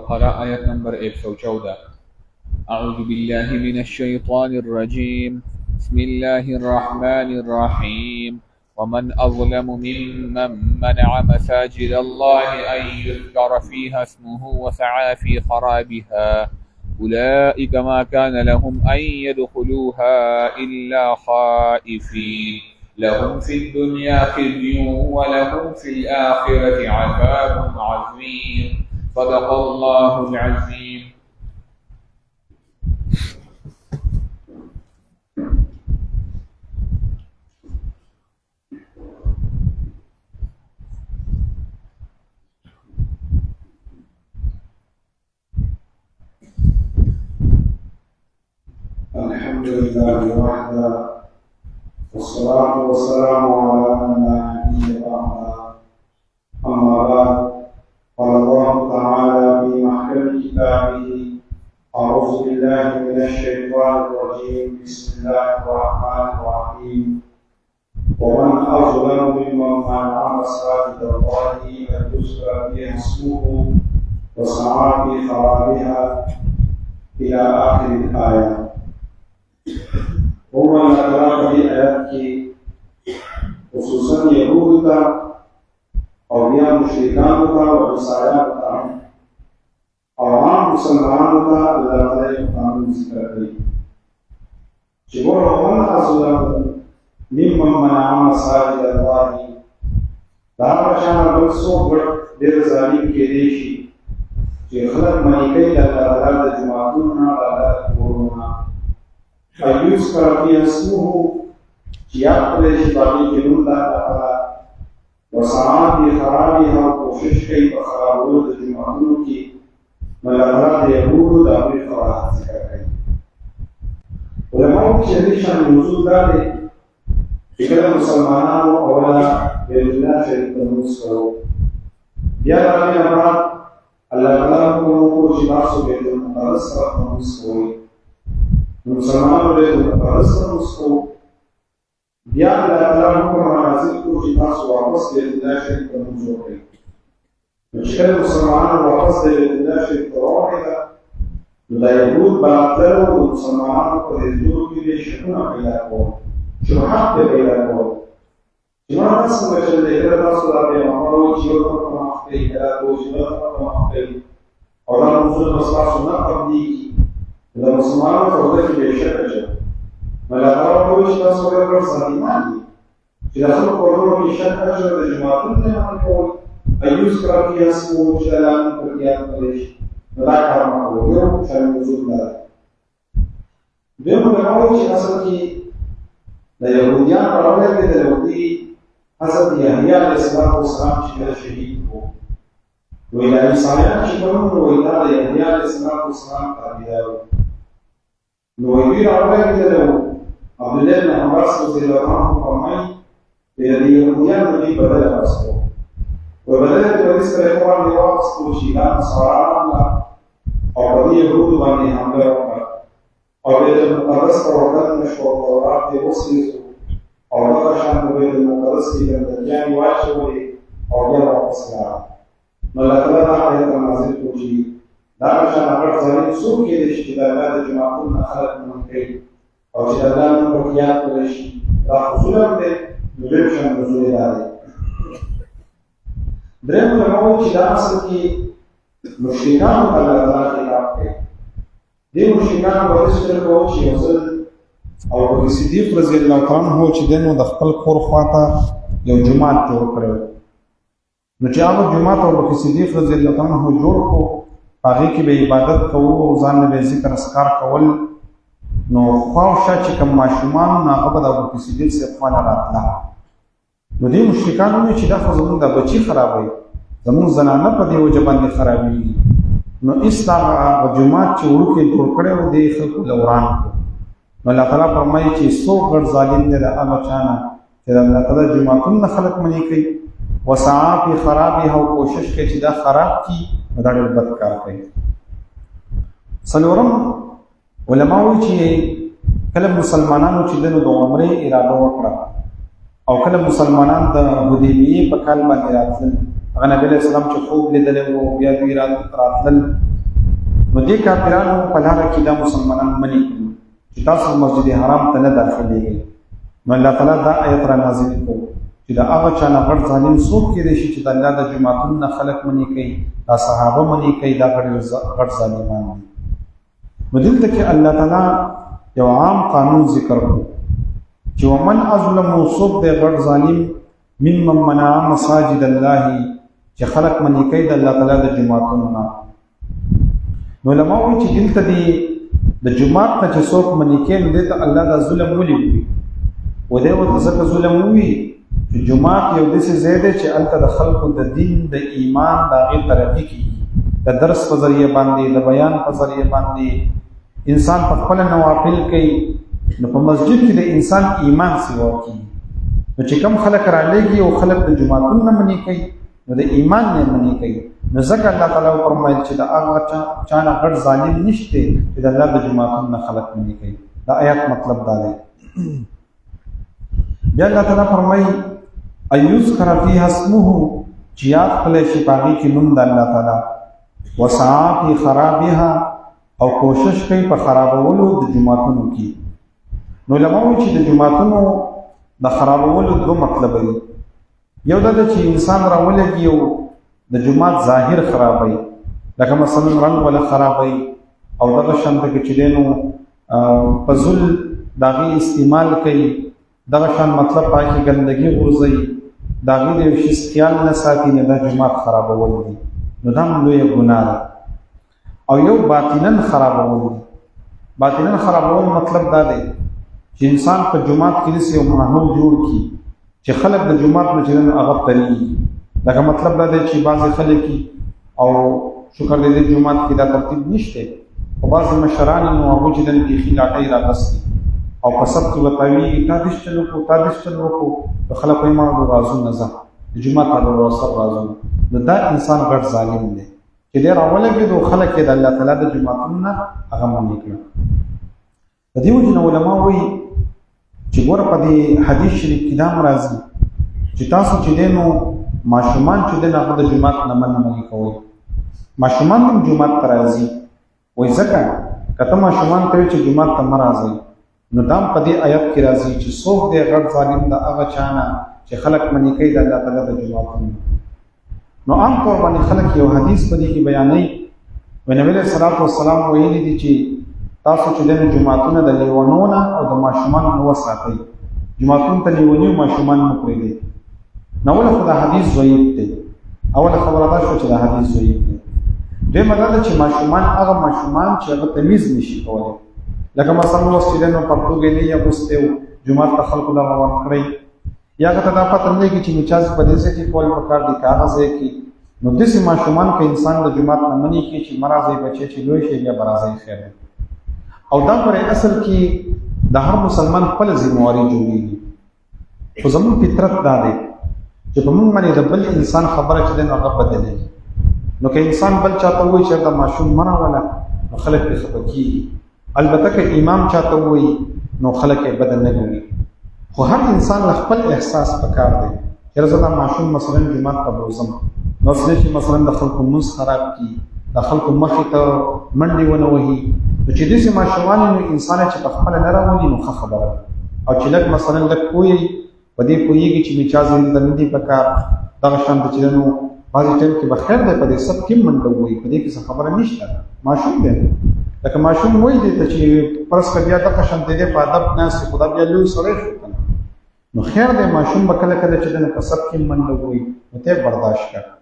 बकरा आयत नंबर 114। अऊज़ु बिल्लाहि मिनश्शैतानिर्रजीम। बिस्मिल्लाहिर्रहमानिर्रहीम। वमन अज़लमु मिम्मन मनअ मसाजिदल्लाहि अन युज़करा फ़ीहा इस्मुहु वसअ फ़ी ख़राबिहा उलाइक मा कान लहुम अन यदख़ुलूहा इल्ला ख़ाइफ़ीन लहुम फ़िद्दुन्या ख़िज़्युन व लहुम फ़िल आख़िरति अज़ाबुन अज़ीम। सदक़ल्लाहुल अज़ीम। अल्हम्दुलिल्लाह वहदा वस्सलातु वस्सलामु अला मन ला नबिय्य बअदा। अम्मा बाद क़ाल अल्लाहु तआला फी महकम किताबिही अऊज़ु बिल्लाहि मिनश शैतानिर रजीम। बिस्मिल्लाहिर रहमानिर रहीम। वमन अज़लमु मिम्मन मनअ मसाजिदल्लाहि अन युज़करा फ़ीहा इस्मुहु वसअ फ़ी ख़राबिहा इला आखिरिल आया। अल्लाह ताला की आयत की खुसूसन यहूद का और या मुशरिकान का और ईसाया का और आम मुसलमानों का अल्लाह ताला ने कानून जिक्र करी कि वो वमन अज़लमु मिम्मन मनअ मसाजिदल्लाहि दारशान बलसो बड़ देर जालिम के देशी कि खलक मनी कई अल्लाह ताला द जुमातुना अल्लाह कोरोना अयूज़ करती हस्मुहु जियाद कलेश बाकी के रुंदा ताला वसात ये खराबी हम कोशिश कई बखराबूद जुमातुन की मलाला यहूद दावी खराब जिक्र करी उलमाओं की शरीशान मौजूद डाले इकरा मुसलमानों औला बेजुना शरीक तमुस करो या रामी अमरात अल्लाह ताला को जिबासु बेजुन मुक़द्दस तमुस करो मुसलमानों ने उसको दिया अल्लाह ताला को नाज़िल को जिबास वापस दे दिया शरीक तमुस हो गई मुश्किल मुसलमान वापस दे दिया शरीक करोड़ेगा यहूद बातर और मुसलमानों को हिजूर के लिए शकुना पैदा हो शुरुआत पे पैदा हो जिमाना समझ लेकर रासूल ने हमारो जीवन को माफी करा तो जीवन को माफी और हम उसे मसला सुना कबली की मुसलमानों को होता है कि बेशक है मलाका को विश्वास वगैरह पर सलीमान है कि रसूल को की शक है जो जमातुन ने हमको अयूज़ करा कि इसको चलान पर किया कलेश मलाका को यो शर्म वजूद ना देखो लगाओ कि असल की यहूदियां पढ़ने के यहूदी हज़रत यहया अलैहिस्सलाम शहीद हो वो ईसाया शिकम वो यहया अलैहिस्सलाम का दिया नोइबी रावला की तरह अब्दुल्लाह बिन अब्बास रज़ियल्लाहु अन्हु फरमाई यदि यहूदियां नबी बदल रास्तो वो बदल तो इस तरह को निवास को शिला सवारा और बदी यहूद बने हमले और बेत मुक़द्दस का वरदान में शौक़ के वसी और का शान बेत मुक़द्दस की दरजा निवास हुए और यह वापस आया अल्लाह ताला आयत नाज़िल को जी दारशान अगर जालिम सो के रिश्तेदार जमातुन खलक मन के और शैतान को किया तो रा जुल्म दे रिलेशन जुलेदार द्रेम लगाओ कि दासल की मुश्रिकान अल्लाह ताला के आपके दे मुश्रिकान वरिष्ठ को कि असल और सिद्दीक़ रज़ियल्लाहु अन्हु چې دنو د خپل کور خواته یو جماعت جوړ کړو نو چې هغه جماعت او بکر صدیق رضی الله عنه جوړ کو هغه کې به عبادت کوو او ځان له ذکر اسکار کول نو خواوشه چې کوم ماشومان هغه به د بکر صدیق څخه خپل راتله نو دې مشرکانو چې دا زموږ د بچی خرابوي زموږ زنانه په دې وجه باندې خرابوي نو استا جماعت چې ورکه جوړ کړو دې خلکو لوران کو نو الله تعالی فرمایي چې سو ګر ظالم دې د هغه چانه چې الله تعالی جماعتون خلق منی کوي وسعا فی خرابها او کوشش کوي چې دا خراب کی دا ډېر بد کار کوي څلورم علماء چې کله مسلمانانو چې دنو د عمره اراده وکړه او کله مسلمانان د حدیبیه په کال باندې راتل هغه نبی له سلام چې خوب لیدل او بیا د اراده راتل نو دې کافرانو په لاره کې دا مسلمانان منې کړي چې تاسو مسجد حرام ته نه داخليږئ. نو الله تعالی دا آیت را نازل کړ چې دا هغه چا نه غټ ظالم څوک کېدی شي چې د الله د جماعتونو نه خلک منې کوي، دا صحابه منې کوي، دا غټ ظالمان دي. نو دلته کې الله تعالی یو عام قانون ذکر کړ چې ومن اظلم څوک دی غټ ظالم ممن منع مساجد الله چې خلق منې کوي د الله تعالی د جماعتونو نه. نو علماء وایي چې دلته دی د جماعت نه چې څوک منې کوي نو دې ته الله دا ظلم ولي وي، و دې ورته ځکه ظلم وي چې جماعت یو داسې ځای دی چې هلته د خلکو د دین د ایمان د هغې ترقي کېږي، د درس په ذریعه باندې، د بیان په ذریعه باندې انسان په خپله نوافل کوي. نو په مسجد کې د انسان ایمان سیوا کېږي. نو چې کوم خلک رالیږي او خلک د جماعتونو نه منې کوي نو د ایمان نه منې کوي. نو ځکه الله تعالی وفرمایل چې د هغه چا نه غټ ظالم نشته چې د الله د جماعتونو نه خلک منې کوي. دا آیات مطلب دا دی. بیا الله تعالی فرمایي ایذکر فیها اسمه چې یاد کړی شي په هغې کې نوم د الله تعالی، وسعی فی خرابها او کوشش کوي په خرابولو د جماعتونو کې. نو علماء وایي چې د جماعتونو د خرابولو دوه مطلب دي. یو دا چې انسان راولګي او د جماعت ظاهر خرابوي، لکه مثلا رنګ ولا خرابوي او دغه شان ته چې دی نو فضل د هغې استعمال کوي، دغه شان مطلب پای کې ګندګي غورځوي، د هغې د یو شي خیال نه ساتي، نو دا جماعت خرابول دي. نو دا هم لویه ګناه ده. او یو باطناً خرابول دي. باطناً خرابول مطلب دا دی چې انسان په جماعت کې داسې یو ماحول جوړ کړي چې خلک د جماعت نه چې دی نو هغه تریږي. لکه مطلب دا دی چې بعضې خلک او شکر دی د جماعت کې دا ترتیب نشته، خو بعضې مشران نو هغوی چې دی بیخي لاټۍ راغستي او په سب کې ورته تا دېس چل وکړو تا دېس چل وکړو، د خلکو یې ما رازونه ځه د جومات راسر رازونه. نو دا انسان غټ ظالم دی چې دی راولګېد او خلک یې د الله تعالی د جوماتونو نه هغه منې کړه. د دې وجې نه علما وایي چې ګوره په دې حدیث شریف کې دا هم راځي چې تاسو چې دی نو ماشومان چې دی نو هغه د جومات نه منې کوئ. ماشومان هم جومات ته راځي، وایي ځکه که ته ماشومان ته وایي چې جومات ته مه راځئ نو دا هم په دې آیت کې راځي چې څوک دی غټ ظالم د هغه چا نه چې خلک منې کوي د الله تعالی د جوماتونو. نو عام طور باندې خلک یو حدیث په دې کې بیانوي، نبی علیه الصلاة والسلام ویلي دي چې تاسو چې دی جوماتونه د لیونو نه او د ماشومانو نه وساتئ. جوماتونو ته لیوني او ماشومان مه پرېږدئ. نو اوله خو دا حدیث ضعیف دی، اوله خبره دا شوه چې دا حدیث ضعیف دی. دویمه دا ده چې ماشومان هغه ماشومان چې هغه تمیز نشي کولی، لکه مثلا اوس چې دی نو پرتوګې نه یې اغوستی او جومات ته خلکو له روان کړئ، یا هغه ته دا پته نه لګي چې مچاز په دې ځای کې کول پکار دي که هغه ځای کې. نو داسې ماشومان که انسان د جومات نه منې کړي چې مه راځئ بچی چې لوی شي بیا به راځئ خیر دی. او دا پر اصل کې د هر مسلمان خپله ذمواري جوړېږي، خو زموږ فطرت دا دی چې په موږ باندې د بل انسان خبره چې دی نو هغه بدلېږي. نو که انسان بل چاته ووایي چې د ماشوم مه راوله نو خلک پرې خفه کېږي. البته که امام چاته ووایي نو خلک یې بده نه ګوري، خو هر انسان له خپل احساس پکار دی چې زه دا ماشوم مثلا جومات ته بوځم نو څه چې مثلا د خلکو لمونځ خراب کړي، د خلکو مخې ته منډې ونه وهي. نو چې داسې ماشومان نو انسان چې په خپله نه راولي نو ښه خبره ده. او چې لږ مثلا لږ پوهیږي په دې پوهېږي چې مچاز د نه دي پکار دغه شان ته چې نو بعضې ټایم کې به خیر دی په دې سب کې منډه ووایي، په دې کې څه خبره نشته، ماشوم دی. لکه ماشوم وایي دی ته چې فرض کړه بیا دغه شان دی په ادب ناست خو دا بیا لوی سړی شو که نه، نو خیر دی ماشوم به کله کله چې دی نو په سب کې منډه ووایي نو ته یې برداشت کړه.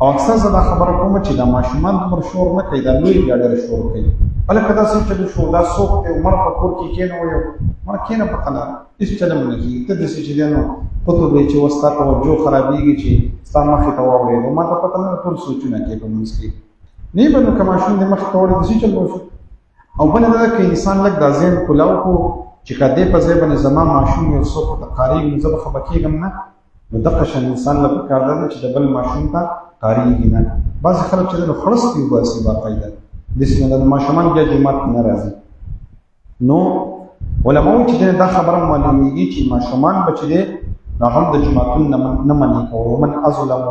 او اکثر زه دا خبره کوم چې دا ماشومان دومره شور نه کوي، دا لوی بیا ډېر شور کوي. هلکه داسې چلو شو دا څوک دی عمر په کور کې کېنویو مړه کېنه په قلار هېڅ چلم نه کېږي. ته داسې چې دی نو پته دی چې اوس ستا توجه خرابېږي چې ستا مخې ته واورېدو، ما ته پته نه ده ټول سوچونه کوي په منځ کې نه به نو که ماشوم دې مخې ته واورېد داسې چل به وشو. او بله دا ده که انسان لږ دا ذهن کلاو کړو چې که دې په ځای باندې زما ماشوم یو څوک ته قارېږي نو زه به خفه کېږم نه، نو دغه شان انسان له پکار ده چې د بل ماشوم ته قارېږي نه. بعضې خلک چې دی نو خړستې وباسي باقاعده داسې نه ده، ماشومان بیا جومات ته نه راځي. نو علما وایي چې دا خبره معلومېږي چې ماشومان به چې دی نو هغه هم د جوماتونو نه منې کوي. ومن اظلم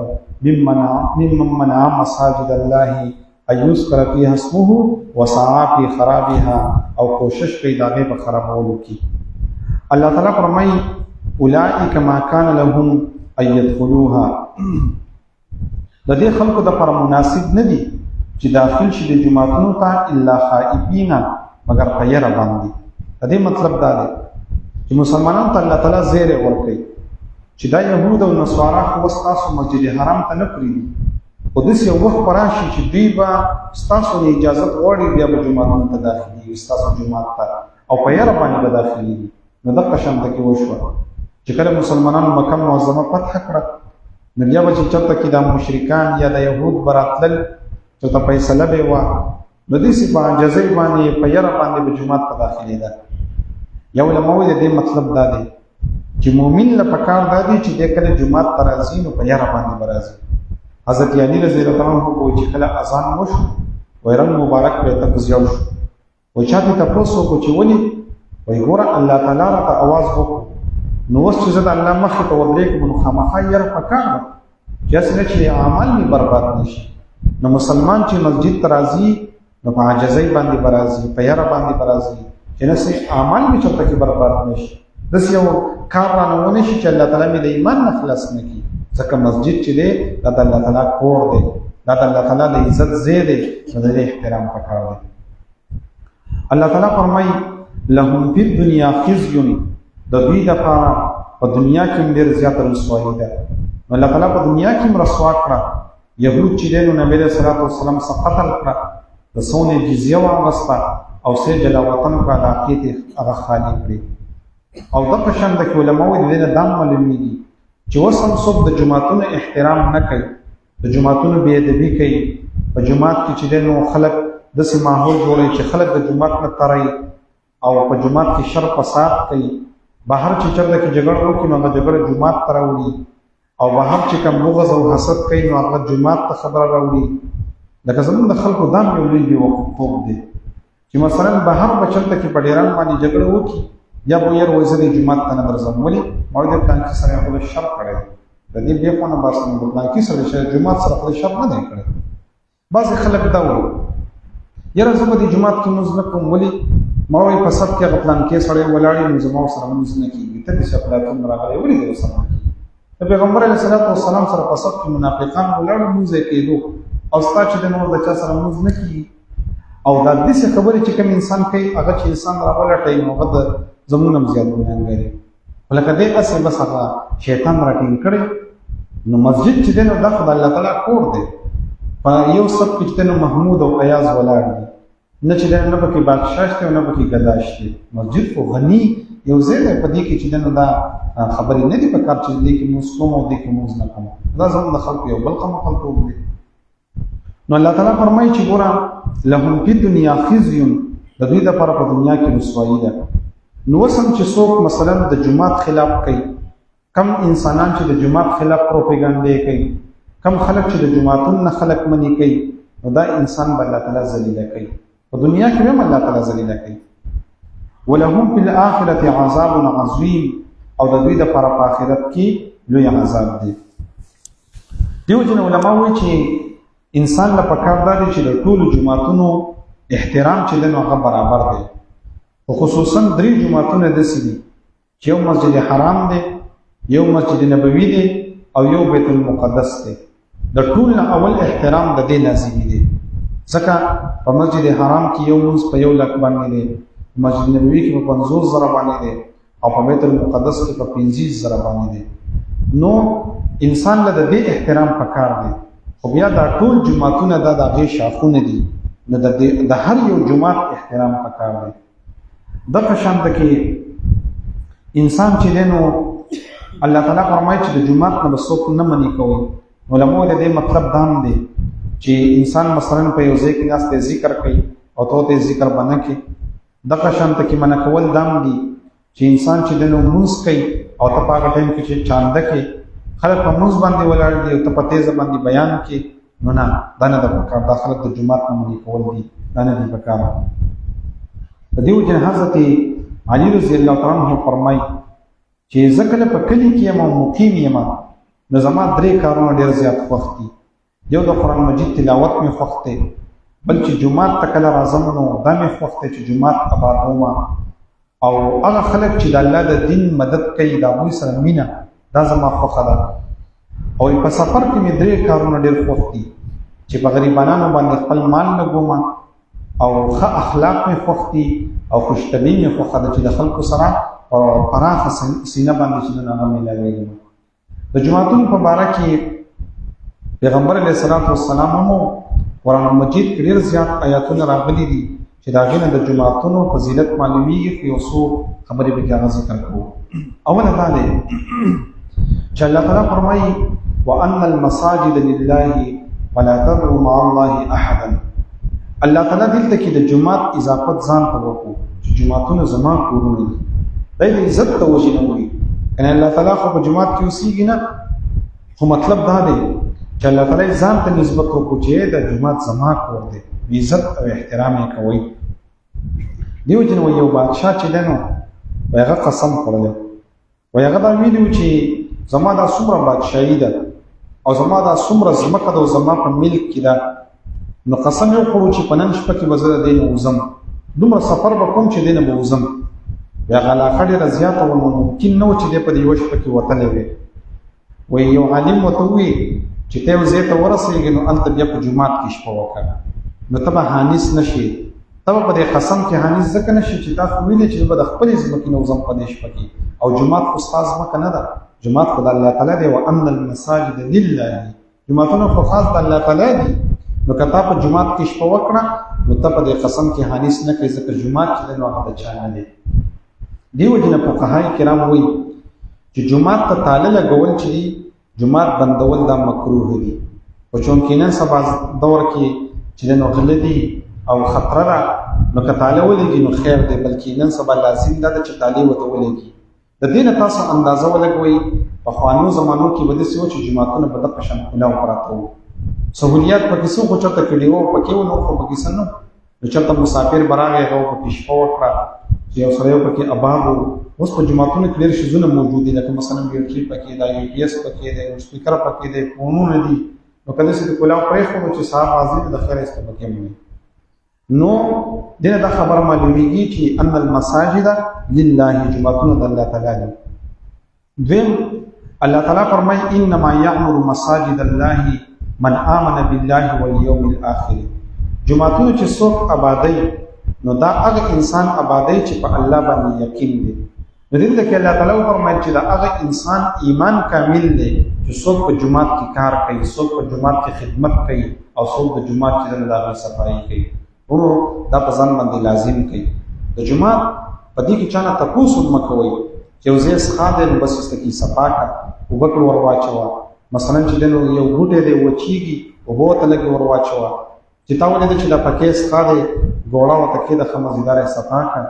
ممن منع مساجد الله ایذکر فیها اسمه وسعى فی خرابها او کوشش کوي دا په خرابولو کې. الله تعالی فرمایي اولئک ما کان لهم ان يدخلوها، د دې خلکو د پر مناسب نه دي چې داخل شي د جماعتونو ته الا خائبین مگر په ير باندې. د دې مطلب دا دی چې مسلمانانو ته الله تعالی زیره ورکړي چې دا يهود او نصارا خو تاسو مسجد حرام ته نه پریږدي، او داسې یو وخت راشي چې دوی به ستاسو نه اجازه غواړي بیا به جوماتونو ته داخلي ستاسو جومات ته او په یاره باندې به داخلي. نو دغه شان کې وشوه چې کله مسلمانانو مکه معظمه فتح کړه، نو بیا به چې چېرته کې دا مشرکان یا د یهود به راتلل چېرته فیصله به یې وه، نو داسې په عاجزۍ باندې په یاره باندې به جومات ته داخلېده. یو علما وایي د دې مطلب دا دی چې مؤمن له پکار دا دی چې د کله جمعات ته راځي نو په یاره باندې به راځي. حضرت علی رضی الله عنه وایي چې کله اذان وشو وایي رنګ مبارک پرې ته کوزیاو شو، وایي چا ته تپوس وکړو چې ولې، وایي ګوره الله تعالی راته اواز وکړو نو اوس چې زه د الله مخې ته ودرېږم نو خامخا یاره پکار ده چې هسې نه چې اعمال مې برباد نه شي. نو مسلمان چې مسجد ته راځي نو په عاجزۍ باندې به راځي، په یاره باندې به راځي چې نه سي اعمال مې چېرته کې برباد نه شي، داسې یو کار رانه ونه شي چې الله تعالی مې د ایمان نه خلاص نه کړي. ځکه مسجد چې دی دا د الله تعالی کور دی، دا د الله تعالی د عزت ځای دی، نو د دې احترام پکار دی. الله تعالی فرمایي لهم فی الدنیا خزي، د دوی دپاره په دنیا کې هم ډېر زیاته رسوایي ده. نو الله تعالی په دنیا کې هم رسوا کړه. یهود چې دی نو نبي علیه الصلاة والسلام څه قتل کړه، د څونه جزیه واغسته او سې جلا وطن په علاقې ته هغه خالي کړي. او دغه شان د علماو د دې نه دا معلومیږي چې اوس هم څوک د جوماتونو احترام نه کوي، د جوماتونو بې ادبي کوي. په جومات کې چې دی نو خلک داسې ماحول جوړوي چې خلک د جومات نه ترایي او په جومات کې شر فساد کوي. بهر چې چېرته کې جګړه وکړي نو هغه جګړه جومات ته راوړي، او بهر چې کوم بغض او حسد کوي نو هغه جومات ته خبره راوړي. لکه زموږ د خلکو دا یو لوی بېوقوفتوب دی چې مثلا بهر به چېرته کې په ډیران باندې جګړه وکړي، یا به یې وایي زه د جومات ته نه درځم. ولې؟ ما وایي د پلانکي سره یې خو شر کړی دی، د دې بې خونه باسم د پلانکي سره چې جومات سره خو شر نه دی کړی. بعضې خلک دا وایي یاره زه به د جومات کې لمونځ نه کوم. ولې؟ ما وایي په سب کې هغه پلانکي سړی ولاړ وي نو زما ورسره لمونځ نه کېږي، ته داسې افلاطون راغلی ولې دی ورسره نه کېږي؟ د پیغمبر علیه صلات وسلام سره په سب کې منافقان ولاړ لمونځ یې کېدو، او ستا چې دی نو د چا سره لمونځ نه کېږي. او دا داسې خبرې چې کوم انسان کوي هغه چې انسان راولټوي نو هغه د زموږ نه هم زیات ګناهګار دی. لکه دی هسې بس هغه شیطان راټینګ کړی. نو مسجد چې دی نو دا خو د الله تعالی کور دی، په یو صف کې چې دی نو محمود او ایاز ولاړ دي، نه چې دی نه پکې بادشاه شته او نه پکې ګدا شته. مسجد خو غني یو ځای دی، په دې کې چې دی نو دا خبرې نه دي په کار چې دې کې لمونځ کوم او دې کې لمونځ نه کوم. دا زموږ د خلکو یو بل خلکو دی. نو الله تعالی فرمایي چې ګوره لهم فی الدنیا خزي، د دوی دپاره په دنیا کې رسوایي ده. نو اوس هم چې څوک مثلا د جومات خلاف کوي، کم انسانان چې د جومات خلاف پروپیګنډې کوي، کم خلک چې د جوماتونو نه خلک منې کوي، نو دا انسان به الله تعالی ذلیله کوي، په دنیا کې هم الله تعالی ذلیله کوي. ولهم فی الآخرة عذاب عظیم، او د دوی دپاره په آخرت کې لوی عذاب دی. دیو جن علما وایي چې انسان له پکار دا دی چې د ټولو جوماتونو احترام چې دی نو هغه برابر دی. خصوصا 3 جوماتونه داسې دي چې یو مسجد حرام دی، یو مسجد نبوي دی، او یو بیت المقدس دی. د ټول نه اول احترام د دې لازمي دی، ځکه په مسجد حرام کې یو لمونځ په 1 لک باندې دی، په مسجد نبوي کې په 50,000 باندې دی، او په بیت المقدس کې په 50,000 باندې دی. نو انسان له دې احترام پکار دی. خو بیا دا ټول جوماتونه دا د هغې شاخونه دي، نو د هر یو جومات احترام پکار دی. دغه شان ده کې انسان چې دی نو الله تعالی فرمایي چې د جومات نه به څوک نه منې کوي. علماو د دې مطلب دا هم دی چې انسان مثلا په یو ځای کې ناست دی ذکر کوي او ته ذکر به نه کړي. دغه شان ته کې منع کول دا هم دي چې انسان چې دی نو لمونځ کوي او ته په هغه ټایم کې چې چانده کوي خلک په لمونځ باندې ولاړ دي او ته په تیزه باندې بیان کوي، نو نه، دا نه ده پکار. دا خلک د جومات نه منې کول دي، دا نه دي پکار. په دې وجه حضرت علي رضی الله تعالی عنہ فرمایي چې زه کله په کلي کې یم او مقیم یم نو زما 3 کارونه ډېر زیات خوښ دي. یو د قرآن مجید تلاوت مې خوښ دی، بل چې جمعات ته کله راځم نو دا مې خوښ دی چې جمعات آبادوم او هغه خلک چې د الله د دین مدد کوي د هغوی سره مینه دا زما خوښه ده. او په سفر کې مې 3 کارونه ډېر خوښ دي چې په غریبانو باندې خپل مال لګوم او ښه اخلاق مې خوښ دي او خوشطبعي مې خوښه ده چې د خلکو سره په پراخه سینه باندې چې نن هغه میلاوېږم. د جمعتونو په باره کې پیغمبر علیه الصلاة والسلام هم قرآن مجید کې ډېر زیات آیاتونه راغلي دي چې د هغې نه د جمعتونو فضیلت معلومیږي. خو یو څو خبرې پکې هغه ذکر کوو. اوله دا دی چې الله تعالی فرمایي وان المساجد لله ولا تدعوا مع الله احدا. الله تعالی دلته کې د جمعات اضافت ځان ته وکړو چې جمعتونه زما کورونه دي. دا د عزت ته وجې نه وي یعنې الله تعالی خو په جمعات کې اوسېږي نه، خو مطلب دا دی چې الله تعالی ځان ته نسبت وکړو چې د جمعات زما کور دی، عزت او احترام یې کوئ. دیو جن یو بادشاه چې دی نو هغه قسم خوړلی و هغه دا ویلي و چې زما دا څومره بادشاهي ده او زما دا څومره ځمکه ده او زما په ملک کې ده، نو قسم یې وخوړو چې په نن شپه کې به زه د دې نه وځم، دومره سفر به کوم چې دې نه به وځم. هغه علاقه ډېره زیاته وه، ممکن نه و چې دی په دې یوه شپه کې وتلی وی. وایي یو عالم ورته ووایي چې ته یو ځای ته ورسېږې نو هلته بیا په جومات کې شپه وکړه نو ته به حانس نه شې. ته به په دې قسم کې حانس ځکه نه شې چې تا خو ویلې چې به د خپلې ځمکې نه وځم په دې شپه کې. او جومات خو ستا ځمکه نه ده، جومات خو د الله تعالی دی. وان المساجد لله، جوماتونه خو خاص د الله تعالی دي. نو که تا په جومات کې شپه وکړه نو ته په دې قسم کې حانس نه کوې ځکه جومات چې دی نو هغه د چا نه دی. دې وجې نه فقهای کرام وایي چې جومات ته تاله لګول چې دي جومات بندول دا مکروه دي. خو چونکې نن سبا دور کې چې دی نو غله دي او خطره ده، نو که تاله ولګي نو خیر دی، بلکې نن سبا لازم ده چې تالې ورته ولګي. د دې نه تاسو اندازه ولګوئ پخوانو زمانو کې به داسې وو چې جوماتونه به دغه شان ښکلا او پراته وو، سهولیات پکې څه خو چېرته کړي وو پکې و، نور خو پکې څه نه وو. نو چېرته مسافر به راغی هغه پکې شپه وکړه چې یو سړی پکې آباد و. اوس په جوماتونو کې ډېر شیزونه موجود دي لکه مثلا بیټري پکې ده، UPS پکې دی، سپیکر پکې دی، فونونه دي. نو که داسې د کلاو پرېښودو چې صاحب حاضر د خیر ایسته پکې وي. نو دې نه دا خبره معلومیږي چې ان المساجد لله، جوماتونه د الله تعالی دي. دویم الله تعالی فرمایي انما یعمر مساجد الله من آمن بالله والیوم الاخر. جوماتونه چې څوک آبادوي نو دا هغه انسان آبادوي چې په الله باندې یقین دی. نو دلته کې الله تعالی فرمایي چې دا هغه انسان ایمان کامل دی چې څوک په جومات کې کار کوي، څوک په جومات کې خدمت کوي او څوک د جومات چې د هغې صفایي کوي. ورو دا په ځان باندې لازم کوي. د جومات په دې کې چا نه تپوس مه کوئ چې یو ځای څښا دی نو بس ورته کې صفا کړه، اوبه پرې ور واچوه. مثلا چې دی نو یو بوټی دی وچېږي، اوبه ورته لږې ور واچوه. چې تا ولیده چې دا پکې څښا دی ګوړه ورته کېده ښه مزېداره یې صفا کړه.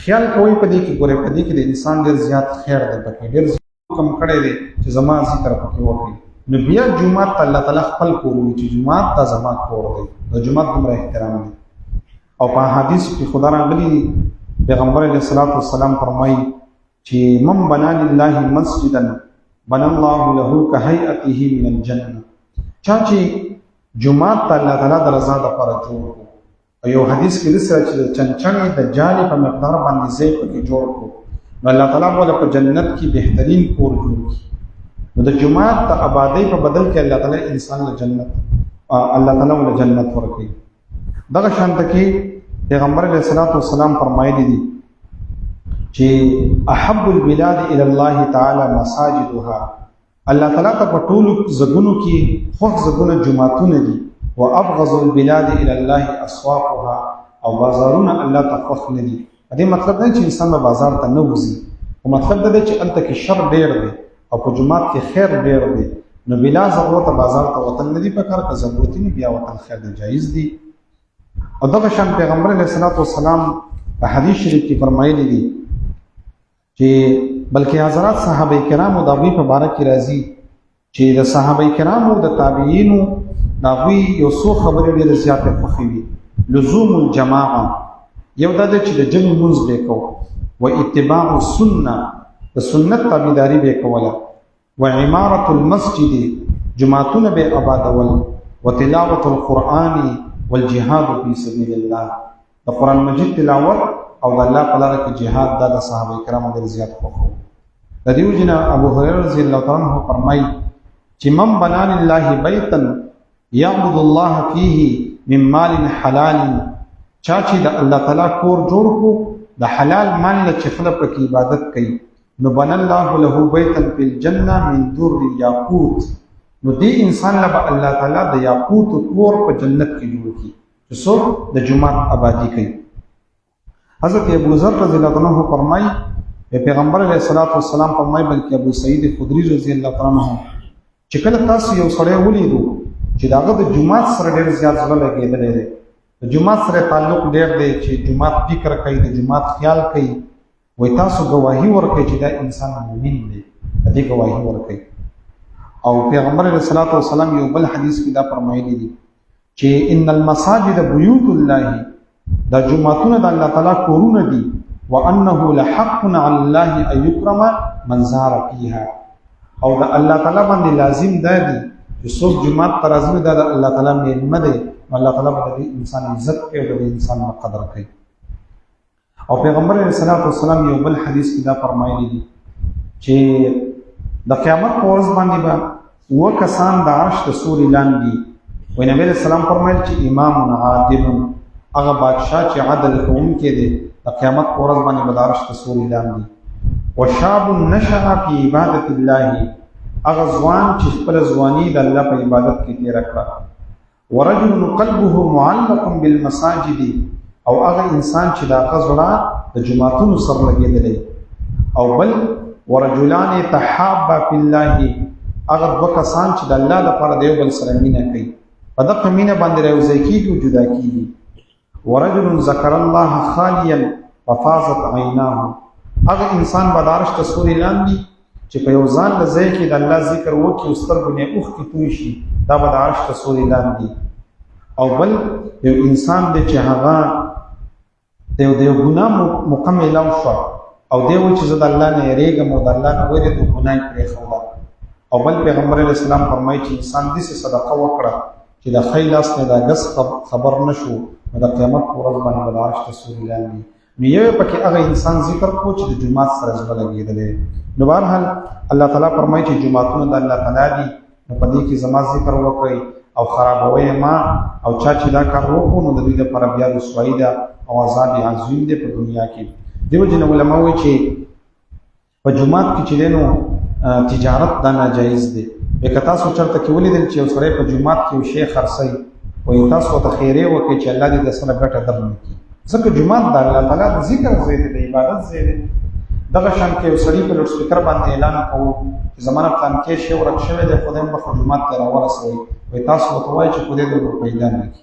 خیال کوئ په دې کې، ګورئ په دې کې د انسان ډېر زیات خیر دی، پکې ډېر حکم کړی دی چې زما ذکر پکې وکړئ. نو بیا جومات ته الله تعالی خپل کور وایي چې جومات دا زما کور دی، د جومات دومره احترام دی. او په حدیث کې خدا راغلي پیغمبر علیه الصلاة والسلام فرمایي چې من بنا لله مسجدا بنا الله له كهيئته من الجنه. چا چې جومات ته الله تعالی د رضا دپاره جوړ کړو. او یو حدیث کې داسې چې د چنچڼې د جالې په مقدار باندې ځای پکې جوړ کړو نو الله تعالی به په جنت کې بهترین کور جوړ کړي. نو د جومات د آبادۍ په بدل کې الله تعالی انسان له جنت الله تعالی له جنت ورکوي. دغه شانته کې پیغمبر علیه الصلاة والسلام فرمایلی دي چې احب البلاد الى الله تعالی مساجدها. الله تعالی ته په ټولو ځګونو کې خوښ ځګونه جوماتونه دي. وابغض البلاد الى الله اسواقها، او بازارونه الله ته خوښ نه دي. دې مطلب نه چې انسان به بازار ته نه وځي، خو مطلب دا دی چې هلته کې شر ډېر دی او په جومات کې خیر ډېر دی. نو بلا ضرورته بازار ته وتل نه دي پکار، که ضرورتي نه بیا وتل خیر دی، جایز دی. او دغه شان پیغمبر علیه الصلاة والسلام په حدیث شریف کې فرمایلی دي چې بلکې حضرات صحابه کرامو د هغوی په باره کې راځي چې د صحابه کرامو د تابعینو د هغوی یو څو خبرې ډېرې زیاتې خوښې وي. لزوم الجماعه، یو دا دی چې د جمع لمونځ به یې کوو. و اتباع السنه، د سنت تابعداري به یې کوله. و عمارة المسجد، جماعتونه به یې آبادول. و تلاوة القرآن، والجهاد فی سبیل الله. د قرآن مجید تلاوت او د الله په لاره کې جهاد دا د صحابه کرامو ډېر زیات خوښ و. د دې وجې نه ابو هريره رضی الله تعالی عنه فرمایي چې من بنا لله بیتا یعبد الله فيه من مال حلال، چا چې د الله تعالی کور جوړ کو د حلال مال له چې خلک پکې عبادت کوي، نو بنا الله له بیتا فی الجنه من در یاقوت، نو دې انسان له الله تعالی د یاقوت کور په جنت کې جوړ کړي چې څوک د جمعه آبادی کوي. حضرت ابو ذر رضی الله عنه فرمایي پیغمبر علیه الصلاۃ والسلام فرمایي، بلکې ابو سعید خدری رضی الله عنه چې کله تاسو یو سړی ولیدو چې داغه د جمعه سره ډېر زیات زړه لګېدلی دی، د جمعه سره تعلق ډېر دی چې جمعه فکر کوي، د جمعه خیال کوي، وای تاسو گواهی ورکړئ چې دا انسان مؤمن دی، د دې گواهی ورکړئ. او پیغمبر علیه الصلاۃ والسلام یو بل حدیث کې دا فرمایلی دي چې ان المساجد بیوت الله، دا جمعتونه د الله تعالی کورونه دي، وانه لحق علی الله ان یکرم من زار فیها، او د الله تعالی باندې لازم دی چې څوک جمعه ته راځي دا د الله تعالی میلمه دی، الله تعالی به د انسان عزت کوي او د انسان قدر کوي. او پیغمبر علیه الصلاۃ والسلام یو بل حدیث کې دا فرمایلی دي چې د قیامت په ورځ باندې به اوه کسان د عرش د سوري لاندې، وی نبی علیه السلام فرمایل چې امام عادل، هغه بادشاه چې عدل کوونکی دی، د قیامت په ورځ باندې به د عرش د سوري لاندې. وشاب نشأ فی عبادت الله، هغه ځوان چې خپل ځواني د الله په عبادت کې تېره کړه. ورجل قلبه معلق بالمساجد، او هغه انسان چې د هغه زړه د جوماتونو سره لګېدلی. او بل ورجلان تحابا فی الله، هغه دوه کسان چې د الله لپاره د یو بل سره مینه کوي، په دغه مینه باندې راوځي کېږي او جدا کېږي. ورجل ذکر الله خالیا ففاضت عیناه، هغه انسان به د عرش د سوري لاندې چې په یو ځان له ځای کې د الله ذکر وکړي او سترګو نه اوښکې توی شي، دا به د عرش د سوري لاندې. او بل یو انسان دی چې هغه د یو ګناه مکمله وشوه او دی وایي چې زه د الله نه یېرېږم او د الله نه وېرېد او ګناه یې پرېښوده. او بل پیغمبر علیه السلام فرمایي چې انسان داسې صدقه وکړه چې د ښی لاس نه د ګس خبر نه شو، نو د قیامت په ورځ باندې به د عرش د سوري لاندې. نو یو پکې هغه انسان ذکر کو چې د جومات سره زړه لګېدلی. نو بهرحال الله تعالی فرمایي چې جوماتونه د الله تعالی دي، نو په دې کې زما ذکر وکړئ او خرابوي ما، او چا چې دا کار وکړو نو د دوی لپاره بیا رسوایي ده او عذاب عظیم دی په دنیا کې. دیو جن علماء وایي چې په جومات کې چې دی نو تجارت دا ناجایز دی. که تاسو چېرته کې ولیدل چې یو سړی په جومات کې یو شی خرڅوي، وایي تاسو ورته خیرې وکړئ چې الله دې د سره ګټه درنه کړي، ځکه جومات د الله تعالی د ذکر ځای دی، د عبادت ځای دی. دغه شان کې یو سړي په لوډ سپیکر باندې اعلان کوو چې زمانه پلان کې شی ورک شوی دی، خدای مو په جومات ته راورسوئ، وایي تاسو ورته وایئ چې خدای دې ورته پیدا نه کړي.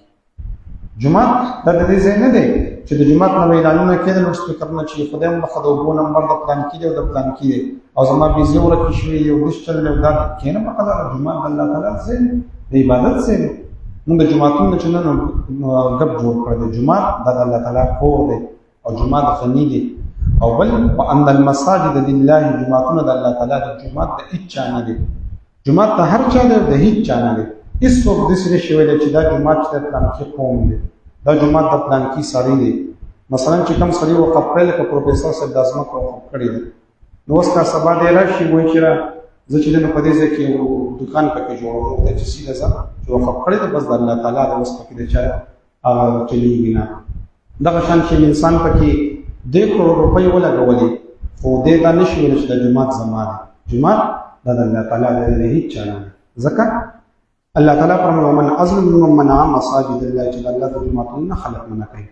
جومات دا د دې ځای نه دی چې د جومات نه به اعلانونه کېدل لوډ سپیکر نه چې خدای مو د اوبو نمبر د پلان کې دی او د پلان کې دی او زما بېزې ورکې شوې یو ډش چل دی او دا کښېنه په قدر. جومات د الله تعالی ځای دی، د عبادت ځای دی. موږ د جوماتونو چې نن ګپ جوړ کړی دی، جومات دا د الله تعالی کور دی او جومات غني دی. او بل وان المساجد لله، جوماتونه د الله تعالی دی، جومات د هیڅ چا نه دی، جومات د هر چا دی، د هیڅ چا نه دی. هېڅوک داسې نشي ویلی چې دا جومات چې د پلانکي قوم دی، دا جومات د پلانکي سړی دی. مثلا چې کوم سړي وقف کړی لکه پروفیسر صاحب دا ځمکه وقف کړې ده، نو اوس کا سبا دی راشي وایي چې زه چې نه په دې ځای کې یو دوکان پکې جوړوم، دا چې سیده ځه چې وقف کړی ده بس د الله تعالی د اوس پکې د چا چلېږي نه. دغه شان چې انسان پکې 2 کروڑ روپۍ ولګولې خو دې دا نشي ویلی چې د جومات زما دی، جومات دا د الله تعالی دی، د هېڅ چا نه دی. ځکه الله تعالی فرمایي ومن اظلم ممن منع مساجد الله، چې د الله د جوماتونو نه خلک منع کوي.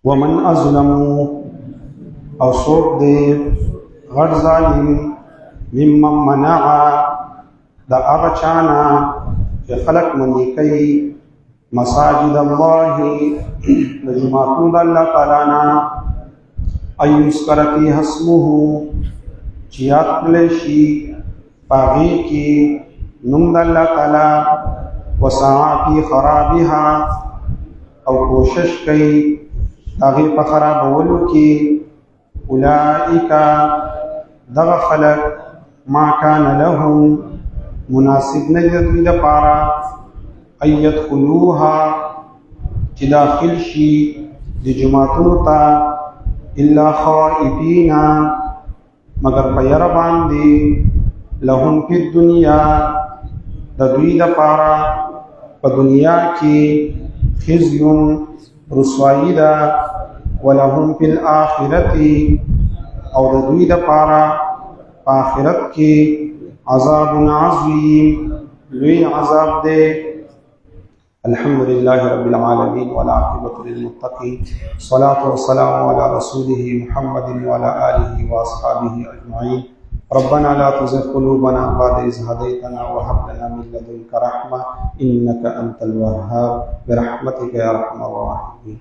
ومن اظلم، او څوک دی غټ ظالم، ممن منع، د هغه چا نه چې خلک منع کوي مساجد الله، د جوماتونو د الله تعالی نه، ان یذکر فیها اسمه، چې یاد کړلی شي په هغې کې نوم د الله تعالی، وسعی فی خرابها، او کوشش کوي د هغې په خرابولو کې. اولئک، دغه خلک ما کان لهم، مناسب نه دی د دوی دپاره ان یدخلوها، چې داخل شي د جماعتونو ته الا خائفین مگر په ير باندې لهم فی الدنیا د دوی لپاره په دنیا کې خزي رسوایی ده ولهم فی الاخرة او د دوی لپاره په آخرت کې عذاب عظیم لوی عذاب ده. الحمد لله رب العالمين والعاقبة للمتقين الصلاة والسلام على رسوله محمد وعلى آله وأصحابه أجمعين. ربنا لا تزغ قلوبنا بعد إذ هديتنا وهب لنا من لدنك رحمة إنك أنت الوهاب برحمتك يا أرحم الراحمين.